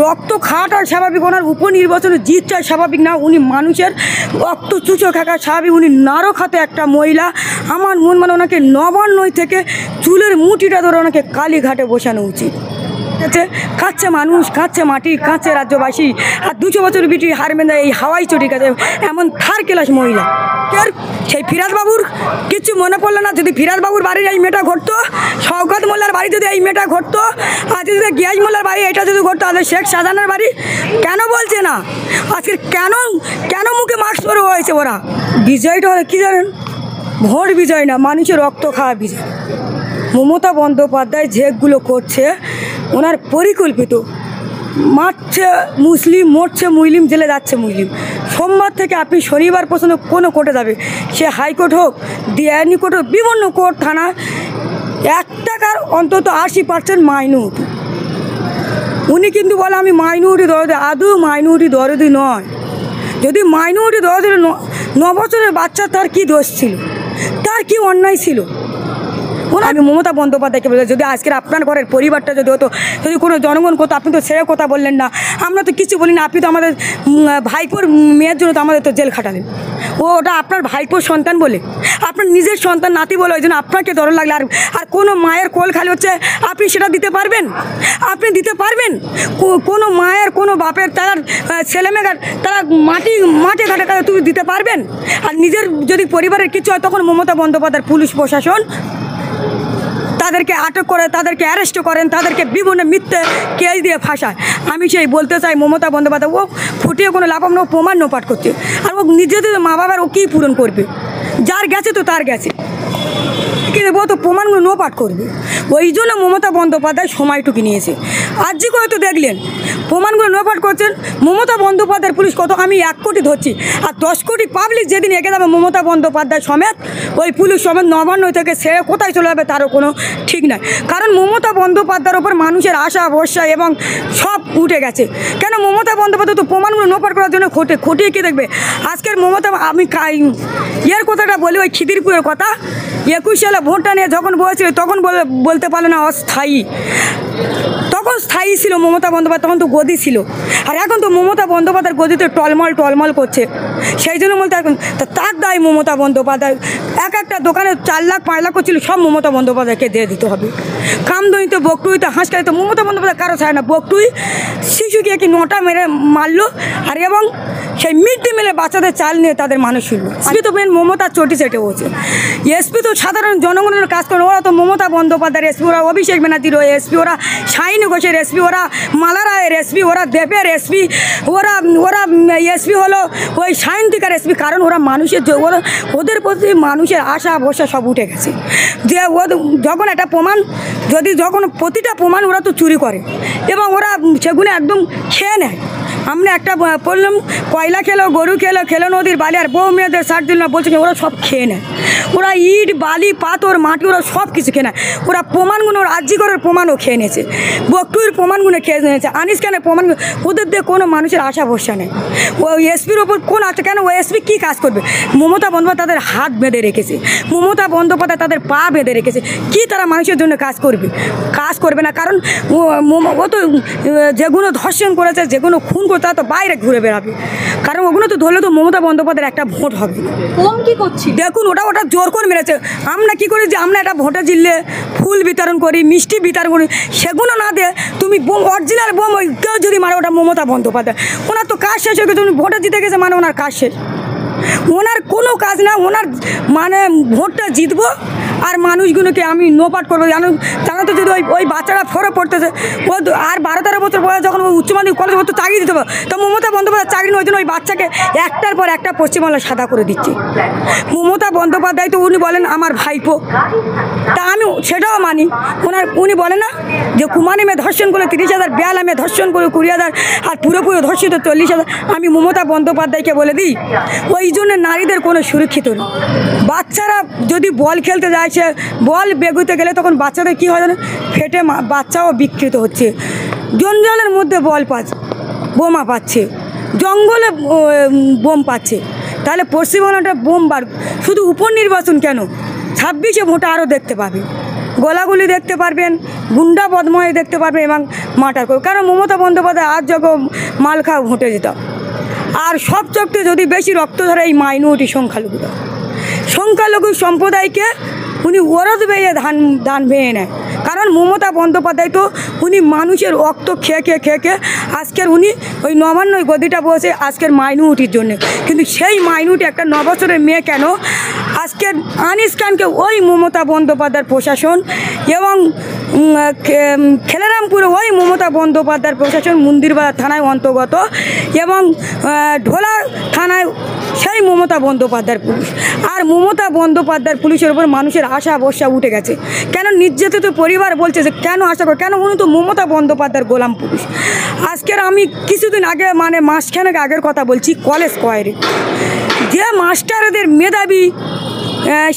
রক্ত খাওয়াটা স্বাভাবিক, ওনার উপনির্বাচনে জিতটা স্বাভাবিক না, উনি মানুষের রক্ত চুচো খাওয়া স্বাভাবিক। উনি নারখাতে একটা মহিলা, আমার মন মানে ওনাকে নবান্নই থেকে চুলের মুঠিটা ধরে ওনাকে কালীঘাটে বসানো উচিত। কাঁদছে মানুষ, কাঁদছে মাটি, কাঁদছে রাজ্যবাসী। আর 200 বছর বিটি হারবেন এই হাওয়াই চটি কাছে এমন থার্ড ক্লাস মহিলা। সেই ফিরাজবাবুর কিছু মনে পড়লো না? যদি ফিরাজবাবুর বাড়ির এই মেয়েটা ঘটতো, শওকত মোল্লার বাড়ি যদি এই মেয়েটা ঘটতো, আর যদি গিয়াস মোল্লার বাড়ি এটা যদি ঘটতো, তাহলে শেখ শাহজাহানের বাড়ি কেন বলছে না? আজকে কেন মুখে মাস্ক পরে হয়েছে ওরা? বিজয়টা হলে কী জানেন? ভোট বিজয় না, মানুষের রক্ত খাওয়া বিজয়। মমতা বন্দ্যোপাধ্যায় যেগুলো করছে ওনার পরিকল্পিত। মারছে মুসলিম, মরছে মুসলিম, জেলে যাচ্ছে মুসলিম। সোমবার থেকে আপনি শনিবার পর্যন্ত কোনো কোর্টে যাবে, সে হাইকোর্ট হোক, ডিআইনি কোর্ট হোক, বিভিন্ন কোর্ট থানা, 1 টাকার অন্তত 80% মাইনরিটি। উনি কিন্তু বলে আমি মাইনরিটি দরদি, আদৌ মাইনরিটি দরদি নয়। যদি মাইনরিটি দরদি 9 বছরের বাচ্চা, তার কি দোষ ছিল? তার কি অন্যায় ছিল? আমি মমতা বন্দ্যোপাধ্যায়কে বলে, যদি আজকের আপনার ঘরের পরিবারটা যদি হতো, যদি কোনো জনগণ করতো, আপনি তো সেরে কথা বললেন না, আমরা তো কিছু বলি না। আপনি তো আমাদের ভাইপোর মেয়ের জন্য তো আমাদের তো জেল খাটালেন। ওটা আপনার ভাইপোর সন্তান বলে, আপনার নিজের সন্তান নাতি বলে, ওই জন্য আপনাকে দর লাগলে। আর কোনো মায়ের কোল খালি হচ্ছে, আপনি সেটা দিতে পারবেন? আপনি দিতে পারবেন? কোনো মায়ের, কোনো বাপের তার ছেলেমেয়ের তারা মাঠে ঘাটে তারা তুমি দিতে পারবেন? আর নিজের যদি পরিবারের কিছু হয়, তখন মমতা বন্দ্যোপাধ্যায়ের পুলিশ প্রশাসন তাদেরকে আটক করে, তাদেরকে অ্যারেস্ট করেন, তাদেরকে বিভিন্ন মিথ্যে কেস দিয়ে ফাঁসায়। আমি সেই বলতে চাই, মমতা বন্দ্যোপাধ্যায় ও ফুটিয়ে কোনো লাভ না, ও প্রমাণ নোপাট করছে। আর ও নিজেদের মা বাবার ও কী পূরণ করবে? যার গেছে তো তার গেছে, কিন্তু ও তো প্রমাণগুলো নোপাট করবে। ওই জন্য মমতা বন্দ্যোপাধ্যায় সময়টুকু নিয়েছে। আজকে হয়তো দেখলেন প্রমাণগুলো নোপাট করছেন। মমতা বন্দ্যোপাধ্যায়ের পুলিশ কত, আমি 1 কোটি ধরছি, আর 10 কোটি পাবলিক যেদিন এগিয়ে যাবে মমতা বন্দ্যোপাধ্যায় সমেত, ওই পুলিশ সমেত নবান্ন থেকে ছেড়ে কোথায় চলে যাবে তারও কোনো ঠিক নাই। কারণ মমতা বন্দ্যোপাধ্যায়ের ওপর মানুষের আশা ভরসা এবং সব উঠে গেছে। কেন? মমতা বন্দ্যোপাধ্যায় তো প্রমাণগুলো নোপাট করার জন্য খটিয়ে কে দেখবে? আজকের মমতা, আমি এর কথাটা বলি, ওই খিদিরপুরের কথা, 21 সালে ভোটটা নিয়ে যখন বলেছিল, তখন বলতে পারলো না অস্থায়ী। তখন স্থায়ী ছিল মমতা বন্দ্যোপাধ্যায়, তখন তো গদি ছিল। আর এখন তো মমতা বন্দ্যোপাধ্যায়ের গদিতে টলমল করছে। সেই জন্য বলতে এখন তার দায় মমতা বন্দ্যোপাধ্যায়। একটা দোকানে 4 লাখ 5 লাখ করছিল, সব মমতা বন্দ্যোপাধ্যায়কে দিয়ে দিতে হবে। কামদইতে, বকটুইতে, হাঁসকালিতে মমতা বন্দ্যোপাধ্যায় কারো ছাড়ে না। বকটুই শিশুকে কি 9টা মেরে মারলো, আর এবং সেই মিড ডে মিলে বাচ্চাদের চাল নিয়ে তাদের মানুষ শুনলো। এসপি তো মেন মমতার চটি চেটে হচ্ছে। এসপি তো সাধারণ জনগণের কাজ করে, ওরা তো মমতা বন্দ্যোপাধ্যায়ের এসপি, ওরা অভিষেক ব্যানার্জির এসপি, ওরা শাহিন ঘোষের এসপি, ওরা মালা রায়ের এসপি, ওরা দেবের এসপি, ওরা এসপি হলো ওই সায়ন্তিকার এসপি। কারণ ওরা মানুষের, ওদের প্রতি মানুষের আশা ভরসা সব উঠে গেছে। যে ও যখন একটা প্রমাণ, যখন প্রতিটা প্রমাণ ওরা তো চুরি করে এবং ওরা সেগুলো একদম খেয়ে নেয়। আমরা একটা বললাম, কয়লা খেলো, গরু খেলো নদীর বালি, আর বউ মেয়েদের সার দিল না বলছে, ওরা সব খেয়ে নেয়। ওরা ইট, বালি, পাথর, মাটি, ওরা সব কিছু খেয়ে নেয়। ওরা প্রমাণগুলো, রাজ্যিকরের প্রমাণও খেয়ে নিয়েছে, বকটুইর প্রমাণগুলো খেয়ে নিয়েছে, আনিস খানের প্রমাণ। ওদের দিয়ে কোনো মানুষের আশা ভরসা নেই। ওই এসপির ওপর কোন আছে? কেন ওই এসপি কী কাজ করবে? মমতা বন্দ্যোপাধ্যায় তাদের হাত বেঁধে রেখেছে, মমতা বন্দ্যোপাধ্যায় তাদের পা বেঁধে রেখেছে। কি তারা মানুষের জন্য কাজ করবে? কাজ করবে না। কারণ ও তো যেগুলো ধর্ষণ করেছে, যেগুলো খুন করতে, তো বাইরে ঘুরে বেড়াবে। কারণ ওগুলো তো ধরলে তো মমতা বন্দ্যোপাধ্যায়ের একটা ভোট হবে। কম কি করছি দেখুন, ওটা জোর করে মেরেছে। আমরা কি করি যে আমরা একটা ভোটে জিতলে ফুল বিতরণ করি, মিষ্টি বিতরণ করি, সেগুলো না দিয়ে তুমি বোম, অরিজিনাল বোম ওই কেউ যদি মারে, ওটা মমতা বন্দ্যোপাধ্যায়। ওনার তো কাজ শেষ হয়ে গেছে, উনি ভোটে জিতে গেছে মানে ওনার কাজ শেষ। ওনার কোনো কাজ না, ওনার মানে ভোটটা জিতবো আর মানুষগুলোকে আমি নোপাট করবো। জানো তো, যদি ওই বাচ্চারা 4-এ পড়তেছে, ও আর 12-13 বছর বয়স যখন ওই উচ্চ মাধ্যমিক কলেজে তো চাকরি দিতে হবে, তো মমতা বন্দ্যোপাধ্যায় চাকরি নেই, ওই জন্য ওই বাচ্চাকে একটার পর একটা পশ্চিমবাংলা সাদা করে দিচ্ছে। মমতা বন্দ্যোপাধ্যায় তো উনি বলেন আমার ভাইপো, তা আমি সেটাও মানি। উনি বলেন না যে কুমারী মেয়ে ধর্ষণ করে 30,000, বেয়ালা মেয়ে ধর্ষণ করে 20,000, আর পুরোপুরি ধর্ষিত 40,000। আমি মমতা বন্দ্যোপাধ্যায়কে বলে দিই, ওই জন্য নারীদের কোনো সুরক্ষিত নেই। বাচ্চারা যদি বল খেলতে যায়, সে বল বেগুতে গেলে তখন বাচ্চাদের কী হয় জানেন? ফেটে বাচ্চাও বিকৃত হচ্ছে। জঞ্জালের মধ্যে বল পাচ্ছে, বোমা পাচ্ছে, জঙ্গলে বোম পাচ্ছে। তাহলে পশ্চিমবাংলাটা বোম শুধু উপনির্বাচন কেন, 26-এ ভোটে আরও দেখতে পাবে, গোলাগুলি দেখতে পারবেন, গুন্ডা বদমাই দেখতে পারবেন, এবং মার্টার করবো, কারণ মমতা বন্দ্যোপাধ্যায় আজ যখন মাল খাওয়া ভোটে দিতাম। আর সবচেয়ে যদি বেশি রক্ত ধরে এই মাইনরিটি সংখ্যালঘু সম্প্রদায়কে উনি ওরদ বেয়ে ধান ভেঙে নেয়। কারণ মমতা বন্দ্যোপাধ্যায় তো উনি মানুষের রক্ত খেয়ে আজকের উনি ওই নবান্নই গদিটা বসে আজকের মাইনরিটির জন্য। কিন্তু সেই মাইনরিটি একটা 9 বছরের মেয়ে কেন আজকের আনিস খানকে ওই মমতা বন্দ্যোপাধ্যায়ের প্রশাসন এবং খেলারামপুরে ওই মমতা বন্দ্যোপাধ্যায়ের প্রশাসন মন্দিরবাজার থানায় অন্তর্গত এবং ঢোলা থানায় সেই মমতা বন্দ্যোপাধ্যায়ের পুলিশ। আর মমতা বন্দ্যোপাধ্যায়ের পুলিশের উপর মানুষের আশা ভরসা উঠে গেছে। কেন নির্যাতিত পরিবার বলছে যে কেন আশা করে, কেন উনি তো মমতা বন্দ্যোপাধ্যায়ের গোলাম পুলিশ। আজকের আমি কিছুদিন আগে মানে মাসখানেক আগের কথা বলছি, কলেজ স্কোয়ারে যে মাস্টারদের মেধাবী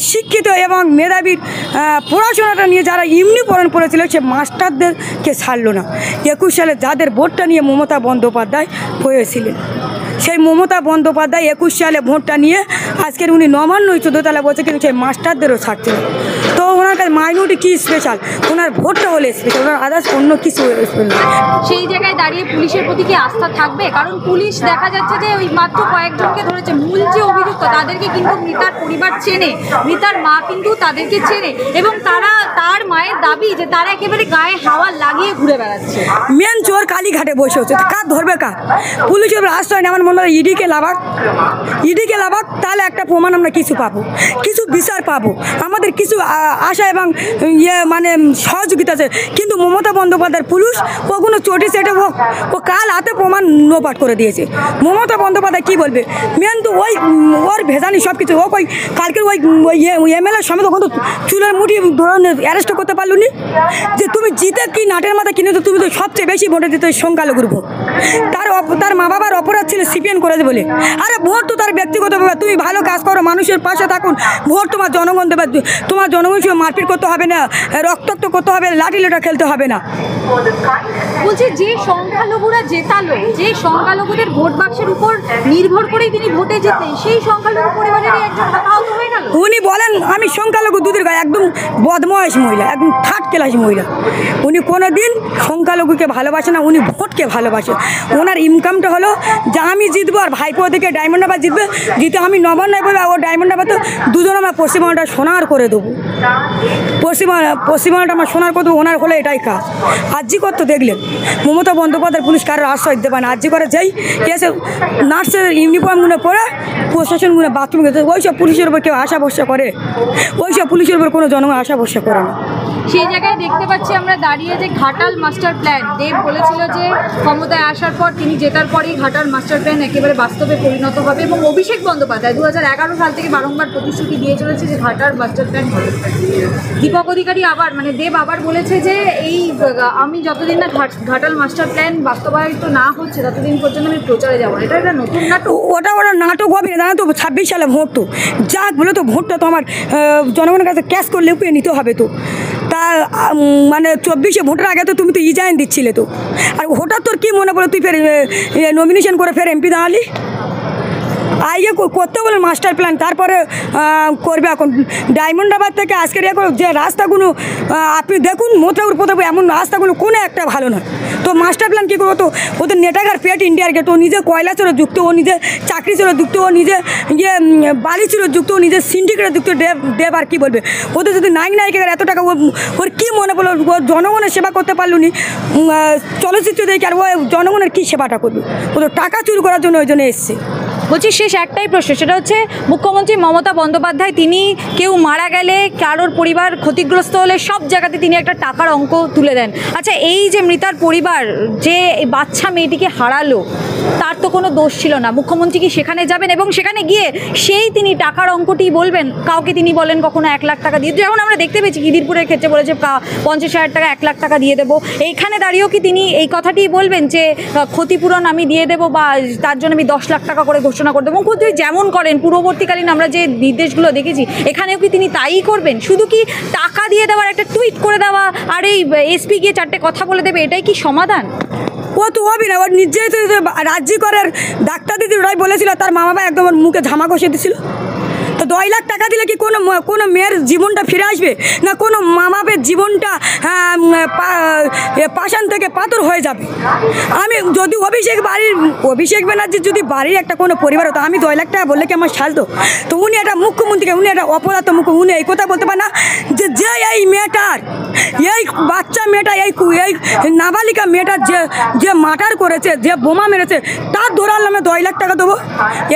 শিক্ষিত এবং মেধাবীর পড়াশোনাটা নিয়ে যারা ইউনিফর্ম পড়েছিল সে মাস্টারদেরকে ছাড়লো না। 21 সালে যাদের ভোটটা নিয়ে মমতা বন্দ্যোপাধ্যায় হয়েছিলেন, সেই মমতা বন্দ্যোপাধ্যায় 21 সালে ভোটটা নিয়ে আজকের উনি নবান্ন 14 তলা বলছে, কিন্তু সেই মাস্টারদেরও ছাড়ছে না। তো ওনার কাছে মাইনরিটি কী স্পেশাল, ওনার ভোটটা হলে স্পেশাল, ওনার আদার্স অন্য কিছু স্পেশাল। সেই জায়গায় দাঁড়িয়ে পুলিশের প্রতি কি আস্থা থাকবে? কারণ পুলিশ দেখা যাচ্ছে যে ওই মাত্র কয়েকজনকে ধরেছে, মূল যে অভিযুক্ত তাদেরকে কিন্তু মৃতার পরিবার চেনে, মৃতার মা কিন্তু তাদেরকে চেনে এবং তার মায়ের দাবি যে তারা একেবারে গায়ে হাওয়া লাগিয়ে ঘুরে বেড়াচ্ছে। মেন চোর কালীঘাটে বসে হচ্ছে, কার ধরবে কার? পুলিশের আশ্রয় নেই। আমার মনে হয় ইডিকে লাভাক, তাহলে একটা প্রমাণ আমরা কিছু পাবো, কিছু বিচার পাবো, আমাদের কিছু আশা এবং মানে সহযোগিতা আছে। কিন্তু মমতা বন্দ্যোপাধ্যায়ের পুলিশ ও কোনো চটি সেটে হোক, ও কাল হাতে প্রমাণ নোপাট করে দিয়েছে। মমতা বন্দ্যোপাধ্যায় কী বলবে? মেন তো ওর ভেজানি সব কিছু। ওই কালকে ওই এমএলএ সমেত ওখানে চুলের মুঠি ধরনের অ্যারেস্ট করতে পারলো নি যে তুমি জিতে কি নাটের মাথা কিনে তো তুমি তো সবচেয়ে বেশি ভোটে দিতে সংখ্যালঘুর ভোট। তার মা বাবার অপরাধ ছিল সিপিএন করেছে বলে। আরে ভোট তো তার ব্যক্তিগত ব্যাপার, তুমি ভালো কাজ করো, মানুষের পাশে থাকুন, ভোট তোমার জনগণ দেবে। তোমার জনগণ সঙ্গে মারপিট করতে হবে না, রক্তাক্ত করতে হবে, লাঠি লোটা খেলতে হবে না। বলছি যে সংখ্যালঘুরা জেতালো, যে সংখ্যালঘুদের ভোট বাক্সের উপর নির্ভর করেই তিনি ভোটে জেতেন, সেই সংখ্যালঘু পরিবারেরই একজন আহত হয়ে গেল। উনি বলেন আমি সংখ্যালঘু দুধের গায়ে, একদম বদমাইশ মহিলা, একদম থার্ড ক্লাস মহিলা। উনি কোনো দিন সংখ্যালঘুকে ভালোবাসে না, উনি ভোটকে ভালোবাসে। ওনার ইনকামটা হলো যে আমি জিতবো আর ভাইপো থেকে ডায়মন্ডাবাদ জিতবে, জিতে আমি নবান্নয় বলবো ও ডায়মন্ডাবাদ, তো দুজন আমরা পশ্চিমবঙ্গটা সোনার করে দেবো, পশ্চিমবঙ্গটা আমরা সোনার করে দেবো। ওনার হলে এটাই কাজ। আর্জি করতে দেখলেন মমতা বন্দ্যোপাধ্যায় পুলিশ কারোর আশ্রয় দিতে পারে না। আর্জি করে যাই এসে নার্সের ইউনিফর্মগুলো পরে প্রশাসনগুলো বাথরুম গেছে, ওইসব পুলিশের উপর কেউ আশা ভরসা করে? ওইসব পুলিশের উপর কোনো জনগণ আশা ভরসা করে না। সেই জায়গায় দেখতে পাচ্ছি আমরা দাঁড়িয়ে যে ঘাটাল মাস্টার প্ল্যান, দেব বলেছিল যে ক্ষমতায় আসার পর তিনি জেতার পরেই ঘাটাল মাস্টার প্ল্যান একেবারে বাস্তবে পরিণত হবে এবং অভিষেক বন্দ্যোপাধ্যায় 2011 সাল থেকে বারংবার প্রতিশ্রুতি দিয়ে চলেছে যে ঘাটাল মাস্টার প্ল্যান হবে। দীপক অধিকারী আবার মানে দেব আবার বলেছে যে এই আমি যতদিন না ঘাটাল মাস্টার প্ল্যান বাস্তবায়িত না হচ্ছে ততদিন পর্যন্ত আমি প্রচারে যাবো। এটা একটা নতুন নাটক। ওটা নাটক হবে না, জানো তো 26 সালে ভোট, তো যাক বলে তো ভোটটা তো আমার জনগণের কাছে ক্যাশ করে লুকিয়ে নিতে হবে। তো তা মানে 24-এ ভোটের আগে তো তুমি তো ইজাইন দিচ্ছিলে, তো আর হঠাৎ তোর কী মনে পড়ে তুই ফের নমিনেশন করে ফের এমপি দাঁড়ালি? আইয়ে করতে বলেন মাস্টার প্ল্যান, তারপরে করবে। এখন ডায়মন্ডাবাদ থেকে আজকের যে রাস্তাগুলো আপনি দেখুন, মোত্রাপুর প্রতাপ এমন রাস্তাগুলো কোনো একটা ভালো না। তো মাস্টার প্ল্যান কী করবো? তো ওদের নেটাগার পেট ইন্ডিয়ার গেট, ও নিজে কয়লা ছিল যুক্ত, ও নিজে চাকরি ছিল যুক্ত, ও নিজে বালি ছিল যুক্ত, ও নিজে সিন্ডিকেটে যুক্ত। দেব আর কী বলবে? ওদের যদি নায়িকার এত টাকা, ওর কী মনে পড়লো? ও জনগণের সেবা করতে পারলো নি, চলচ্চিত্র দেখে, আর ও জনগণের কী সেবাটা করবে? ও তো টাকা চুরি করার জন্য ওই জন্য এসছে। বলছি শেষ একটাই প্রশ্ন, সেটা হচ্ছে মুখ্যমন্ত্রী মমতা বন্দ্যোপাধ্যায় তিনি কেউ মারা গেলে, কারোর পরিবার ক্ষতিগ্রস্ত হলে সব জায়গাতে তিনি একটা টাকার অঙ্ক তুলে দেন। আচ্ছা, এই যে মৃতার পরিবার যে বাচ্চা মেয়েটিকে হারালো, তার তো কোনো দোষ ছিল না, মুখ্যমন্ত্রী কি সেখানে যাবেন এবং সেখানে গিয়ে তিনি টাকার অঙ্কটি বলবেন? কাউকে তিনি বলেন কখনো 1 লাখ টাকা দিয়ে, যেমন আমরা দেখতে পেয়েছি খিদিরপুরের ক্ষেত্রে বলেছে 50,000 টাকা 1 লাখ টাকা দিয়ে দেবো। এইখানে দাঁড়িয়েও কি তিনি এই কথাটি বলবেন যে ক্ষতিপূরণ আমি দিয়ে দেবো বা তার জন্য আমি 10 লাখ টাকা করে ঘোষণা করে দেবো? মুখ্যমন্ত্রী যেমন করেন পূর্ববর্তীকালীন আমরা যে নির্দেশগুলো দেখেছি, এখানেও কি তিনি তাই করবেন? শুধু কি টাকা দিয়ে দেওয়ার, একটা টুইট করে দেওয়া আর এই এসপি গিয়ে 4টে কথা বলে দেবে, এটাই কি সমাধান? ও তো হবে না। ওর নিজেই তো রাজ্যিকরের ডাক্তার দিদি ওরাই বলেছিল, তার মা বাবা একদম ওর মুখে ঝামা কষে দিছিল। তো 2 লাখ টাকা দিলে কি কোনো মেয়ের জীবনটা ফিরে আসবে? না কোনো মা বাপের জীবনটা পাষাণ থেকে পাথর হয়ে যাবে? আমি যদি অভিষেক ব্যানার্জির যদি বাড়ির একটা কোনো পরিবার হতো, আমি 2 লাখ টাকা বললে কি আমার সাজতো? তো উনি একটা মুখ্যমন্ত্রীকে, উনি একটা অপরাধ মুখ্য, উনি এই কথা বলতে পারে না যে এই মেয়েটার, এই বাচ্চা মেয়েটা, এই নাবালিকা মেয়েটার যে মার্ডার করেছে, যে বোমা মেরেছে, তার ধরার নামে 2 লাখ টাকা দেবো?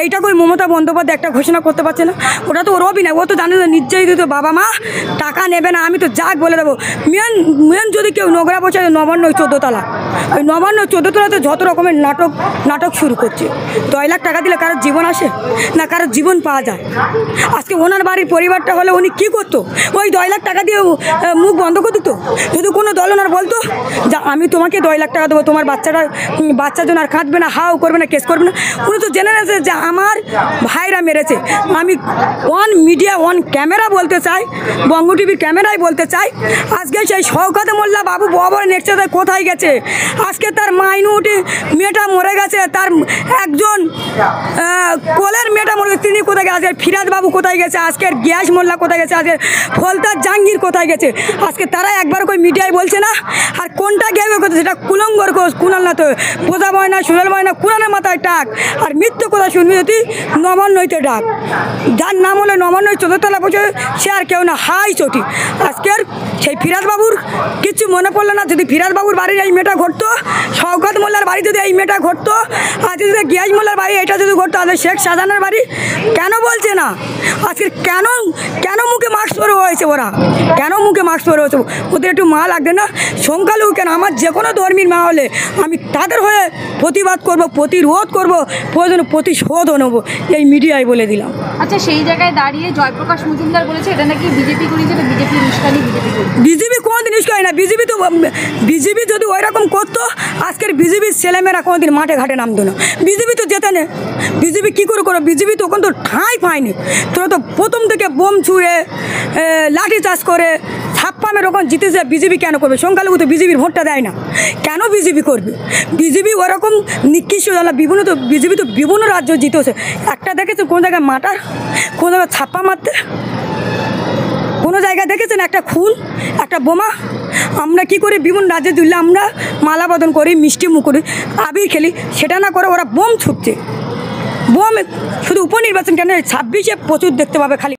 এইটা করে মমতা বন্দ্যোপাধ্যায় একটা ঘোষণা করতে পারছে না? ওটা তো ওর অভিনয়, ও তো জানে না নিশ্চয়ই তো বাবা মা টাকা নেবে না, আমি তো যাক বলে দেবো। মেন যদি কেউ নোংরা বসে নবান্ন 14 তলা, ওই নবান্ন 14 তলাতে যত রকমের নাটক শুরু করছে। 2 লাখ টাকা দিলে কারোর জীবন আসে না, কারোর জীবন পাওয়া যায়? আজকে ওনার বাড়ির পরিবারটা হলে উনি কী করতো? ওই 2 লাখ টাকা দিয়ে মুখ বন্ধ করে দিত। যদি কোনো দল ওনার বলতো যে আমি তোমাকে 2 লাখ টাকা দেবো, তোমার বাচ্চার জন্য আর কাঁদবে না, হাও করবে না, কেস করবে না। উনি তো জেনে গেছে যে আমার ভাইরা মেরেছে। আমি অন মিডিয়া, অন ক্যামেরা বলতে চাই, বঙ্গ টিভির ক্যামেরায় বলতে চাই, আজকে সেই শওকত মোল্লা বাবু বরাবর নেক্সট কোথায় গেছে? আজকে তার মাইনুটি মেয়েটা মরে গেছে, তার একজন কোলের মেয়েটা মরে গেছে, তিনি কোথায় গেছে? আজকে ফিরাদ বাবু কোথায় গেছে? আজকের গিয়াস মোল্লা কোথায় গেছে? আজকে ফলতার জাহাঙ্গীর কোথায় গেছে? আজকে তারা একবার করে মিডিয়ায় বলছে না। আর কোনটা গিয়ে করছে সেটা কুলঙ্গর কুনাল না, তো বোঝা বয় না, সুরেল বয় না, কুনালের মাথায় ডাক। আর মিথ্যে কথা শুনবি যদি নবান্নইতে ডাক, যার নাম হলে নবান্ন 14 তলা বসে, সে আর কেউ না, হাই চটি। আজকের সেই ফিরাদ বাবুর কিছু মনে পড়লো না? যদি ফিরাদ বাবুর বাড়ির এই মেয়েটা ঘটতো, শওকত মোল্লার বাড়ি যদি এই মেয়েটা ঘটতো, আর যদি গিয়াস মোল্লার বাড়ি এটা যদি ঘটতো, তাহলে শেখ শাহজাহানের বাড়ি কেন বলছে না? আজকে কেন মুখে মাস্ক পরে হয়েছে? ওরা কেন মুখে মাস্ক পরে হয়েছে? ওদের একটু মা লাগবে না? সংখ্যালঘু কেন, আমার যে কোনো ধর্মীর মা হলে আমি তাদের হয়ে প্রতিবাদ করব, প্রতিরোধ করব, প্রয়োজনে প্রতিশোধও নেবো, এই মিডিয়ায় বলে দিলাম। আচ্ছা, সেই জায়গায় দাঁড়িয়ে জয়প্রকাশ মজুমদার বলেছে এটা নাকি বিজেপি করেছে, বিজেপি উস্কানি, বিজেপি কোনোদিন উস্কায় না। বিজেপি যদি ওই রকম করতো, আজকের বিজেপির ছেলেমেয়েরা কোনোদিন মাঠে ঘাটে নামতো না। বিজেপি তো যেতে না, বিজেপি কী করে করো? বিজেপি তখন তো ঠাঁই পায়নি। তোরা তো প্রথম থেকে বোম ছুঁড়ে, লাঠি চাষ করে, ছাপ্পামের ওখানে জিতেছে। বিজেপি কেন করবে? সংখ্যালঘু তো বিজেপির ভোটটা দেয় না, কেন বিজেপি করবে? বিজেপি ওরকম নিকৃষ্ট জানা, বিজেপি তো বিভিন্ন রাজ্য জিতেছে। একটা দেখেছে কোন জায়গায় মার্ডার, কোন জায়গায় ছাপ্পা মারতে, কোনো জায়গায় দেখেছেন একটা খুন, একটা বোমা? আমরা কি করি? বিভিন্ন রাজ্যে দিলে আমরা মালা বদন করি, মিষ্টি মুখ করি, আবির খেলি, সেটা না করে ওরা বোম ছুটছে। বোম শুধু উপনির্বাচন কেন, 26-এ প্রচুর দেখতে পাবে খালি।